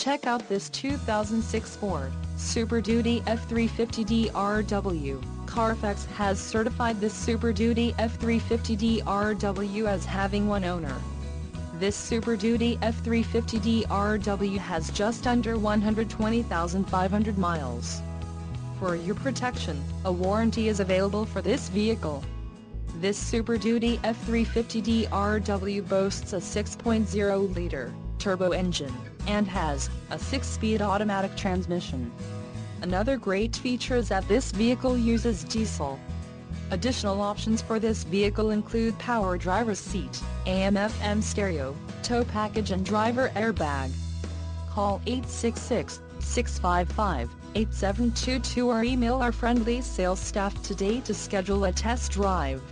Check out this 2006 Ford Super Duty F-350 DRW. Carfax has certified this Super Duty F-350 DRW as having one owner. This Super Duty F-350 DRW has just under 120,500 miles. For your protection, a warranty is available for this vehicle. This Super Duty F-350 DRW boasts a 6.0-liter turbo engine, and has a 6-speed automatic transmission. Another great feature is that this vehicle uses diesel. Additional options for this vehicle include power driver's seat, AM/FM stereo, tow package and driver airbag. Call 866-655-8722 or email our friendly sales staff today to schedule a test drive.